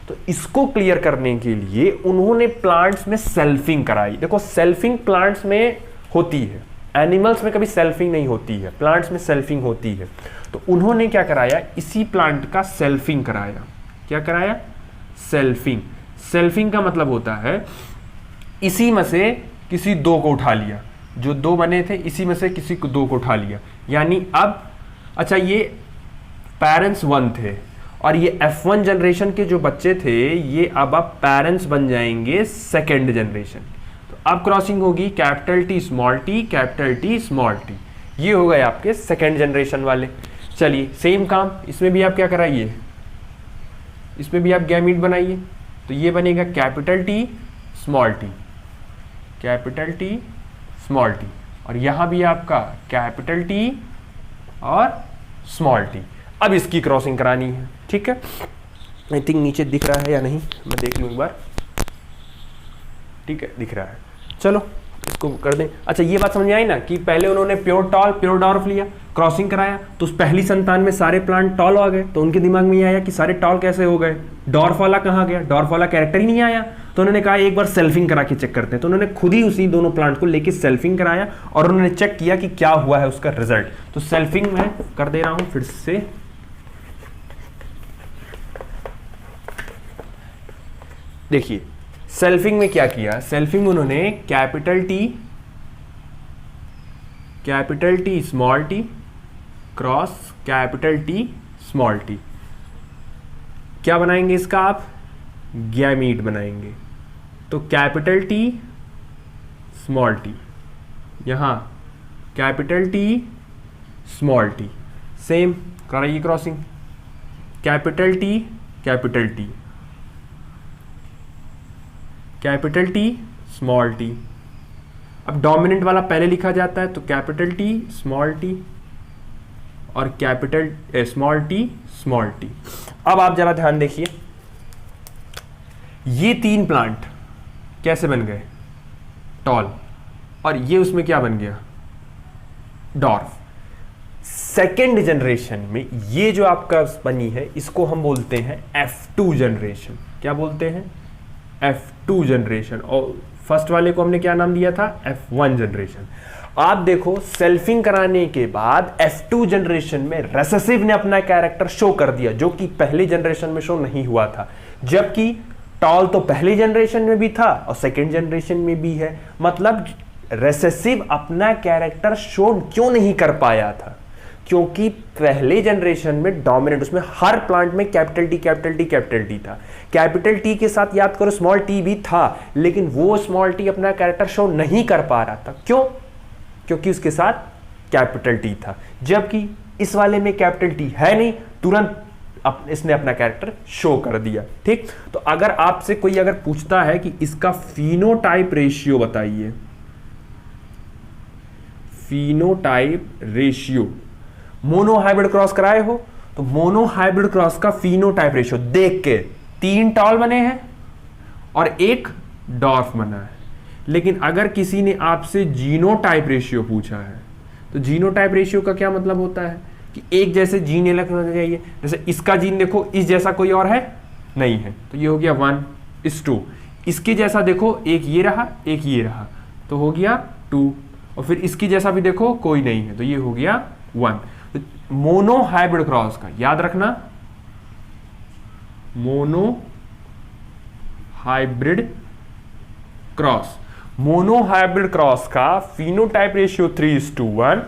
तो इसको क्लियर करने के लिए उन्होंने प्लांट्स में सेल्फिंग कराई। देखो सेल्फिंग प्लांट्स में होती है, एनिमल्स में कभी सेल्फिंग नहीं होती है, प्लांट्स में सेल्फिंग होती है। तो उन्होंने क्या कराया, इसी प्लांट का सेल्फिंग कराया। क्या कराया? सेल्फिंग। सेल्फिंग का मतलब होता है इसी में से किसी दो को उठा लिया, जो दो बने थे इसी में से किसी को दो को उठा लिया। यानी अब अच्छा, ये पेरेंट्स 1 थे और ये F1 जनरेशन के जो बच्चे थे ये अब पेरेंट्स बन जाएंगे सेकेंड जनरेशन। तो अब क्रॉसिंग होगी capital T small T, capital T small T, ये हो गए आपके सेकेंड जनरेशन वाले। चलिए सेम काम इसमें भी आप क्या कराइए, इसमें भी आप गैमीट बनाइए। तो ये बनेगा capital T small T, capital T small T, और यहाँ भी आपका कैपिटल टी और स्मॉल टी। अब इसकी क्रॉसिंग करानी है, ठीक है। आई थिंक नीचे दिख रहा है या नहीं, मैं देख लूँ एक बार। ठीक है, दिख रहा है। चलो इसको कर दें। अच्छा, ये बात समझ में आई ना कि पहले उन्होंने प्योर टॉल प्योर डॉर्फ लिया, क्रॉसिंग कराया, तो उस पहली संतान में सारे प्लांट टॉल आ गए। तो उनके दिमाग में ये आया कि सारे टॉल कैसे हो गए, डॉर्फ वाला कहाँ गया, डॉर्फ वाला कैरेक्टर ही नहीं आया। तो उन्होंने कहा एक बार सेल्फिंग करा के चेक करते हैं। तो उन्होंने खुद ही उसी दोनों प्लांट को लेके सेल्फिंग कराया और उन्होंने चेक किया कि क्या हुआ है उसका रिजल्ट। तो सेल्फिंग मैं कर दे रहा हूं फिर से। देखिए सेल्फिंग में क्या किया, सेल्फिंग उन्होंने capital T small T cross capital T small T, क्या बनाएंगे इसका आप, गैमीट बनाएंगे। तो कैपिटल टी स्मॉल टी, यहां capital T small T, same कराइए crossing, capital T capital T capital T small T. अब डोमिनेंट वाला पहले लिखा जाता है, तो कैपिटल टी स्मॉल टी और कैपिटल स्मॉल टी। अब आप जरा ध्यान देखिए, ये तीन प्लांट कैसे बन गए, टॉल, और ये उसमें क्या बन गया, डॉर्फ। सेकेंड जनरेशन में ये जो आपका बनी है इसको हम बोलते हैं F2 जनरेशन। क्या बोलते हैं, F2 जनरेशन। और फर्स्ट वाले को हमने क्या नाम दिया था, F1 जनरेशन। आप देखो सेल्फिंग कराने के बाद F2 जनरेशन में रेसेसिव ने अपना कैरेक्टर शो कर दिया, जो कि पहले जनरेशन में शो नहीं हुआ था। जबकि टॉल तो पहले जनरेशन में भी था और सेकेंड जनरेशन में भी है। मतलब रेसेसिव अपना कैरेक्टर शो क्यों नहीं कर पाया था, क्योंकि पहले जनरेशन में डोमिनेंट, उसमें हर प्लांट में capital T capital T capital T था। कैपिटल टी के साथ याद करो स्मॉल टी भी था, लेकिन वो स्मॉल टी अपना कैरेक्टर शो नहीं कर पा रहा था। क्यों, क्योंकि उसके साथ कैपिटल टी था। जबकि इस वाले में कैपिटल टी है नहीं, तुरंत इसने अपना कैरेक्टर शो कर दिया। ठीक, तो अगर आपसे कोई अगर पूछता है कि इसका फिनोटाइप रेशियो बताइए, phenotype ratio, mono hybrid cross कराए हो तो मोनो हाइब्रिड क्रॉस का फिनोटाइप रेशियो देख के 3 टॉल बने हैं और 1 डॉर्फ बना है। लेकिन अगर किसी ने आपसे जीनोटाइप रेशियो पूछा है, तो जीनोटाइप रेशियो का क्या मतलब होता है कि एक जैसे जीन अलग होना चाहिए। जैसे इसका जीन देखो, इस जैसा कोई और है नहीं है, तो ये हो गया 1:2। इसके जैसा देखो, एक ये रहा एक ये रहा, तो हो गया 2। और फिर इसकी जैसा भी देखो कोई नहीं है, तो ये हो गया 1। तो मोनो हाइब्रिड क्रॉस का याद रखना, मोनो हाइब्रिड क्रॉस का फिनोटाइप रेशियो 3:1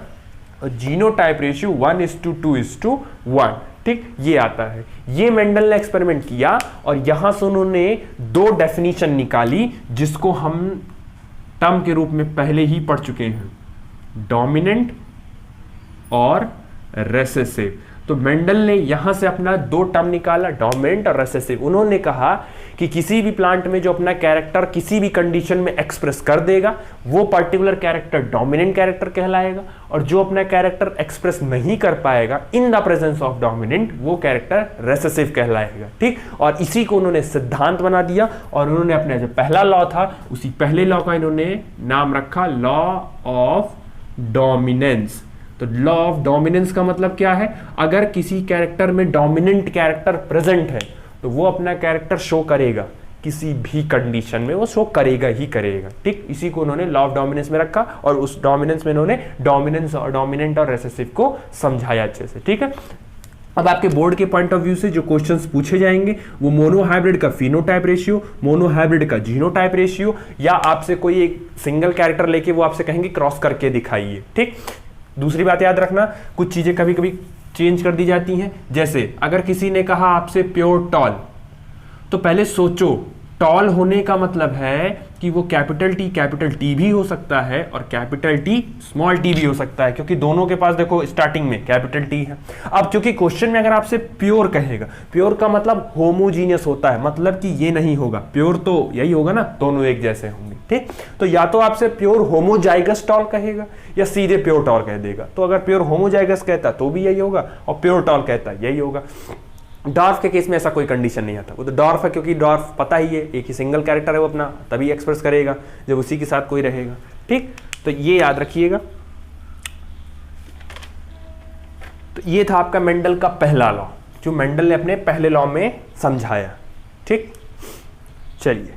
और जीनोटाइप रेशियो 1:2:1। ठीक, ये आता है। ये मेंडल ने एक्सपेरिमेंट किया और यहां से उन्होंने 2 डेफिनेशन निकाली, जिसको हम टर्म के रूप में पहले ही पढ़ चुके हैं, डोमिनेंट और रेसेसिव। तो मेंडल ने यहां से अपना 2 टर्म निकाला, डोमिनेंट और रेसेसिव। उन्होंने कहा कि किसी भी प्लांट में जो अपना कैरेक्टर किसी भी कंडीशन में एक्सप्रेस कर देगा, वो पर्टिकुलर कैरेक्टर डोमिनेंट कैरेक्टर कहलाएगा, और जो अपना कैरेक्टर एक्सप्रेस नहीं कर पाएगा in the presence of dominant, वो कैरेक्टर रेसेसिव कहलाएगा। ठीक, और इसी को उन्होंने सिद्धांत बना दिया और उन्होंने अपना जो पहला लॉ था, उसी पहले लॉ का इन्होंने नाम रखा लॉ ऑफ डोमिनेंस। तो लॉ ऑफ डोमिनेंस का मतलब क्या है, अगर किसी कैरेक्टर में डोमिनेंट कैरेक्टर प्रेजेंट है तो वो अपना कैरेक्टर शो करेगा। किसी भी कंडीशन में वो शो करेगा ही करेगा। ठीक, इसी को उन्होंने लॉ ऑफ डोमिनेंस में रखा और उस डोमिनेंस में उन्होंने डोमिनेंस और डोमिनेंट और रिसेसिव को समझाया अच्छे से। ठीक है, अब आपके बोर्ड के पॉइंट ऑफ व्यू से जो क्वेश्चंस पूछे जाएंगे वो मोनोहाइब्रिड का फिनोटाइप रेशियो, मोनोहाइब्रिड का जीनोटाइप रेशियो, या आपसे कोई एक सिंगल कैरेक्टर लेके वो आपसे कहेंगे क्रॉस करके दिखाइए। ठीक, दूसरी बात याद रखना, कुछ चीजें कभी कभी चेंज कर दी जाती हैं। जैसे अगर किसी ने कहा आपसे प्योर टॉल, तो पहले सोचो टॉल होने का मतलब है कि वो कैपिटल टी भी हो सकता है और कैपिटल टी स्मॉल टी भी हो सकता है, क्योंकि दोनों के पास देखो स्टार्टिंग में कैपिटल टी है। अब क्योंकि क्वेश्चन में अगर आपसे प्योर कहेगा, प्योर का मतलब होमोजीनियस होता है, मतलब कि ये नहीं होगा, प्योर तो यही होगा ना, दोनों एक जैसे होंगे। ठीक, तो या तो आपसे प्योर होमोजाइगस टॉल कहेगा या सीधे प्योर टॉल कह देगा। तो अगर प्योर होमोजाइगस कहता तो भी यही होगा और प्योर टॉल कहता यही होगा। डॉर्फ के केस में ऐसा कोई कंडीशन नहीं आता, वो तो डॉर्फ है क्योंकि डॉर्फ पता ही है एक ही सिंगल कैरेक्टर है, वो अपना तभी एक्सप्रेस करेगा जब उसी के साथ कोई रहेगा। ठीक, तो ये याद रखिएगा। तो ये था आपका मेंडल का पहला लॉ, जो मेंडल ने अपने पहले लॉ में समझाया। ठीक, चलिए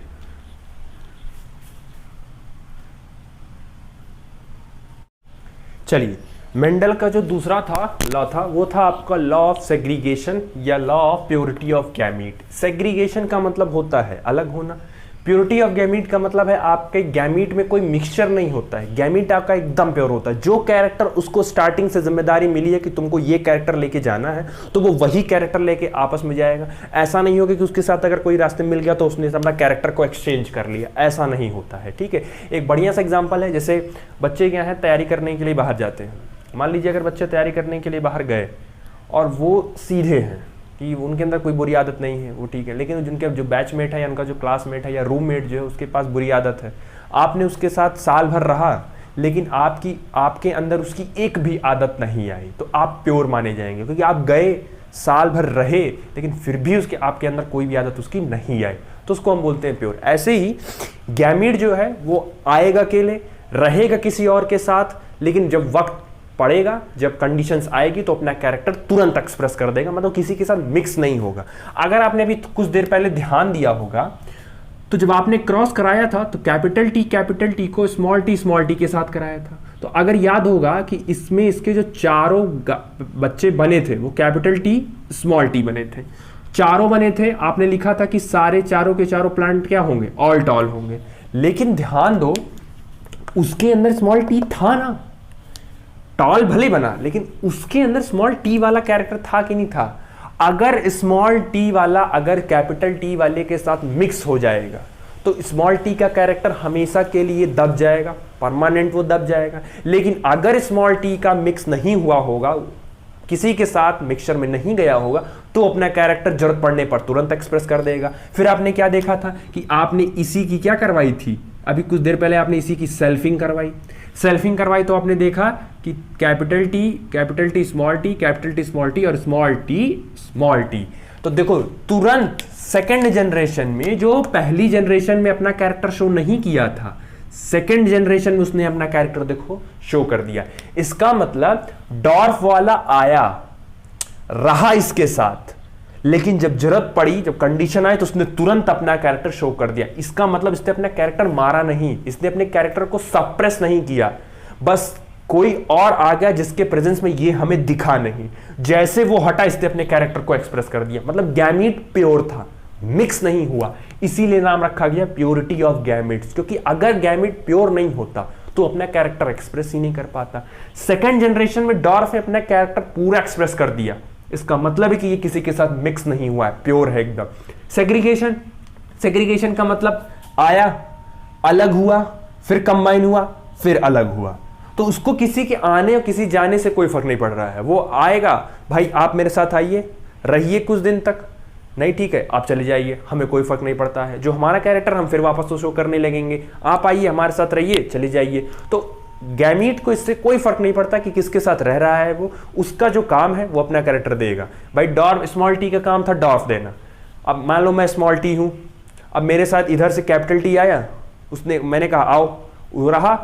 मेंडल का जो दूसरा लॉ था वो था आपका लॉ ऑफ सेग्रीगेशन या law of purity of gamete. Segregation का मतलब होता है अलग होना, प्योरिटी ऑफ गैमीट का मतलब है आपके गैमीट में कोई मिक्सचर नहीं होता है, गैमीट आपका एकदम प्योर होता है। जो कैरेक्टर उसको स्टार्टिंग से जिम्मेदारी मिली है कि तुमको ये कैरेक्टर लेके जाना है, तो वो वही कैरेक्टर लेके आपस में जाएगा। ऐसा नहीं होगा कि उसके साथ अगर कोई रास्ते मिल गया तो उसने अपना कैरेक्टर को एक्सचेंज कर लिया, ऐसा नहीं होता है। ठीक है, एक बढ़िया सा एग्जाम्पल है, जैसे बच्चे क्या है तैयारी करने के लिए बाहर जाते हैं। मान लीजिए अगर बच्चे तैयारी करने के लिए बाहर गए और वो सीधे हैं कि उनके अंदर कोई बुरी आदत नहीं है, वो ठीक है, लेकिन जिनके जो बैचमेट है या उनका जो क्लासमेट है या रूममेट जो है उसके पास बुरी आदत है, आपने उसके साथ साल भर रहा लेकिन आपके अंदर उसकी एक भी आदत नहीं आई, तो आप प्योर माने जाएंगे, क्योंकि आप गए साल भर रहे लेकिन फिर भी उसके आपके अंदर कोई भी आदत उसकी नहीं आई, तो उसको हम बोलते हैं प्योर। ऐसे ही गैमीट जो है वो आएगा अकेले, रहेगा किसी और के साथ, लेकिन जब वक्त पड़ेगा, जब कंडीशंस आएगी तो अपना कैरेक्टर तुरंत एक्सप्रेस कर देगा, मतलब किसी के साथ मिक्स नहीं होगा। अगर आपने अभी कुछ देर पहले ध्यान दिया होगा तो जब आपने क्रॉस कराया था तो कैपिटल टी को स्मॉल टी के साथ कराया था। तो अगर याद होगा कि इसमें इसके जो चारों बच्चे बने थे वो कैपिटल टी स्मॉल टी बने थे, चारों बने थे। आपने लिखा था कि सारे चारों के चारों प्लांट क्या होंगे, ऑल टॉल होंगे, लेकिन ध्यान दो उसके अंदर स्मॉल टी था ना, टॉल भले बना लेकिन उसके अंदर स्मॉल टी वाला कैरेक्टर था कि नहीं था। अगर स्मॉल टी वाला अगर कैपिटल टी वाले के साथ मिक्स हो जाएगा तो स्मॉल टी का कैरेक्टर हमेशा के लिए दब जाएगा, परमानेंट वो दब जाएगा। लेकिन अगर स्मॉल टी का मिक्स नहीं हुआ होगा, किसी के साथ मिक्सचर में नहीं गया होगा, तो अपना कैरेक्टर जरूरत पड़ने पर तुरंत एक्सप्रेस कर देगा। फिर आपने क्या देखा था कि आपने इसी की क्या करवाई थी, अभी कुछ देर पहले आपने इसी की सेल्फिंग करवाई तो आपने देखा कि capital T small T, capital T small T और स्मॉल टी। तो देखो तुरंत सेकंड जनरेशन में, जो पहली जनरेशन में अपना कैरेक्टर शो नहीं किया था, सेकंड जनरेशन में उसने अपना कैरेक्टर देखो शो कर दिया। इसका मतलब डॉर्फ वाला आया रहा इसके साथ, लेकिन जब जरूरत पड़ी, जब कंडीशन आई तो उसने तुरंत अपना कैरेक्टर शो कर दिया। इसका मतलब इसने अपना कैरेक्टर मारा नहीं, इसने अपने कैरेक्टर को सप्रेस नहीं किया, बस कोई और आ गया जिसके प्रेजेंस में ये हमें दिखा नहीं, जैसे वो हटा इसने अपने कैरेक्टर को एक्सप्रेस कर दिया। मतलब गैमीट प्योर था, मिक्स नहीं हुआ, इसीलिए नाम रखा गया प्योरिटी ऑफ गैमीट्स, क्योंकि अगर गैमीट प्योर नहीं होता तो अपना कैरेक्टर एक्सप्रेस ही नहीं कर पाता। सेकेंड जनरेशन में डॉर्फ ने अपना कैरेक्टर पूरा एक्सप्रेस कर दिया, इसका मतलब है कि ये किसी के साथ मिक्स नहीं हुआ है, प्योर है एकदम। सेग्रीगेशन का मतलब आया, अलग हुआ, फिर कंबाइन हुआ, फिर अलग हुआ। तो उसको किसी के आने और किसी जाने से कोई फर्क नहीं पड़ रहा है। वो आएगा, भाई आप मेरे साथ आइए, रहिए कुछ दिन तक, नहीं ठीक है आप चले जाइए, हमें कोई फर्क नहीं पड़ता है। जो हमारा कैरेक्टर हम फिर वापस तो शो करने लगेंगे, आप आइए हमारे साथ रहिए, चले जाइए। तो गैमीट को इससे कोई फर्क नहीं पड़ता कि किसके साथ रह रहा है, वो उसका जो काम है वो अपना कैरेक्टर देगा। भाई डॉर्फ स्मॉल टी का काम था डॉर्फ देना। अब मान लो मैं स्मॉल टी हूं, अब मेरे साथ इधर से कैपिटल टी आया, मैंने कहा आओ, वो रहा,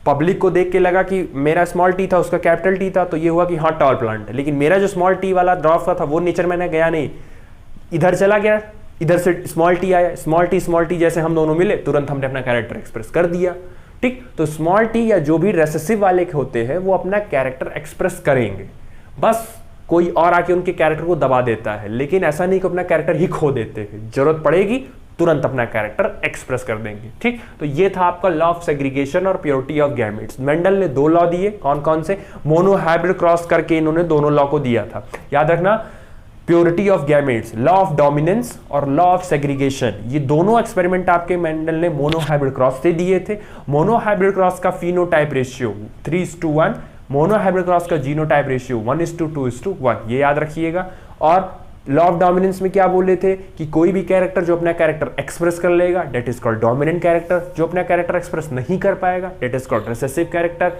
पब्लिक को देख के लगा कि मेरा स्मॉल टी था उसका कैपिटल टी था, तो ये हुआ कि हाँ टॉल प्लांट है। लेकिन मेरा जो स्मॉल टी वाला डॉर्फ था वो नेचर मैंने गया नहीं, इधर चला गया इधर से स्मॉल टी आया, स्मॉल टी जैसे हम दोनों मिले तुरंत हमने अपना कैरेक्टर एक्सप्रेस कर दिया। ठीक, तो स्मॉल टी या जो भी रेसेसिव वाले होते हैं वो अपना कैरेक्टर एक्सप्रेस करेंगे, बस कोई और आके उनके कैरेक्टर को दबा देता है, लेकिन ऐसा नहीं कि अपना कैरेक्टर ही खो देते हैं, जरूरत पड़ेगी तुरंत अपना कैरेक्टर एक्सप्रेस कर देंगे। ठीक, तो ये था आपका लॉ ऑफ सेग्रीगेशन और प्योरिटी ऑफ गैमेट्स। मेंडल ने दो लॉ दिए, कौन कौन से, मोनो हाइब्रिड क्रॉस करके इन्होंने दोनों लॉ को दिया था, याद रखना, purity of gametes, law of dominance और लॉ ऑफ सेग्रीगेशन। ये दोनों एक्सपेरिमेंट आपके मेंडल ने मोनो हाइब्रिड क्रॉस से दिए थे। मोनो हाइब्रिड क्रॉस का phenotype ratio 3:1, mono hybrid cross का जीनोटाइप रेशियो 1:2:1, ये याद रखिएगा। और लॉ ऑफ डोमिनेंस में क्या बोले थे कि कोई भी कैरेक्टर जो अपना कैरेक्टर एक्सप्रेस कर लेगा that is called dominant character, जो अपना कैरेक्टर एक्सप्रेस नहीं कर पाएगा that is called recessive character.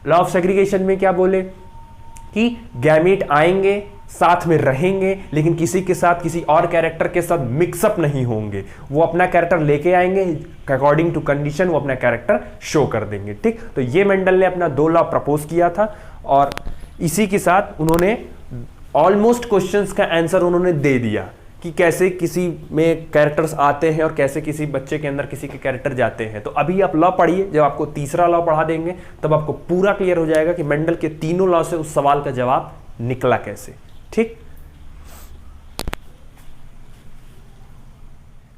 Law of segregation में क्या बोले कि गैमेट आएंगे, साथ में रहेंगे, लेकिन किसी के साथ किसी और कैरेक्टर के साथ मिक्सअप नहीं होंगे, वो अपना कैरेक्टर लेके आएंगे, अकॉर्डिंग टू कंडीशन वो अपना कैरेक्टर शो कर देंगे। ठीक, तो ये मेंडल ने अपना दो लॉ प्रपोज किया था और इसी के साथ उन्होंने ऑलमोस्ट क्वेश्चंस का आंसर उन्होंने दे दिया कि कैसे किसी में कैरेक्टर्स आते हैं और कैसे किसी बच्चे के अंदर किसी के कैरेक्टर जाते हैं। तो अभी आप लॉ पढ़िए, जब आपको तीसरा लॉ पढ़ा देंगे तब आपको पूरा क्लियर हो जाएगा कि मेंडल के तीनों लॉ से उस सवाल का जवाब निकला कैसे। ठीक,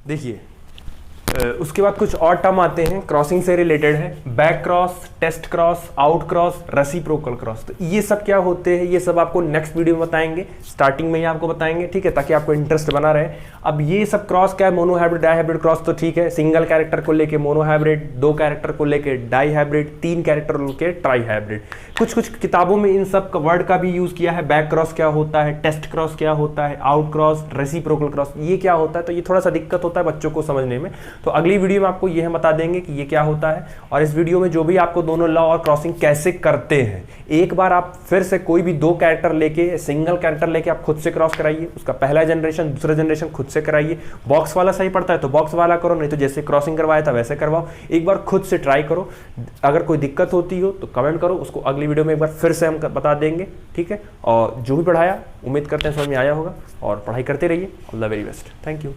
देखिए उसके बाद कुछ और टर्म आते हैं, क्रॉसिंग से रिलेटेड है, back cross, test cross, out cross, reciprocal cross. तो ये सब क्या होते हैं ये सब आपको नेक्स्ट वीडियो में बताएंगे, स्टार्टिंग में ही आपको बताएंगे, ठीक है, ताकि आपको इंटरेस्ट बना रहे। अब ये सब क्रॉस क्या है, monohybrid, dihybrid cross तो ठीक है, सिंगल कैरेक्टर को लेके मोनो हाइब्रिड, दो कैरेक्टर को लेके डाई हाइब्रिड, तीन कैरेक्टर को लेके ट्राई हाइब्रिड। कुछ कुछ किताबों में इन सब वर्ड का भी यूज किया है, बैक क्रॉस क्या होता है, टेस्ट क्रॉस क्या होता है, आउट क्रॉस, रेसिप्रोकल क्रॉस ये क्या होता है। तो ये थोड़ा सा दिक्कत होता है बच्चों को समझने में, तो अगली वीडियो में आपको ये हम बता देंगे कि ये क्या होता है। और इस वीडियो में जो भी आपको दोनों लॉ और क्रॉसिंग कैसे करते हैं, एक बार आप फिर से कोई भी दो कैरेक्टर लेके, सिंगल कैरेक्टर लेके आप खुद से क्रॉस कराइए, उसका पहला जनरेशन दूसरा जनरेशन खुद से कराइए। बॉक्स वाला सही पड़ता है तो बॉक्स वाला करो, नहीं तो जैसे क्रॉसिंग करवाया था वैसे करवाओ, एक बार खुद से ट्राई करो। अगर कोई दिक्कत होती हो तो कमेंट करो, उसको अगली वीडियो में एक बार फिर से हम बता देंगे, ठीक है। और जो भी पढ़ाया उम्मीद करते हैं समझ में आया होगा, और पढ़ाई करते रहिए। All the very best, thank you.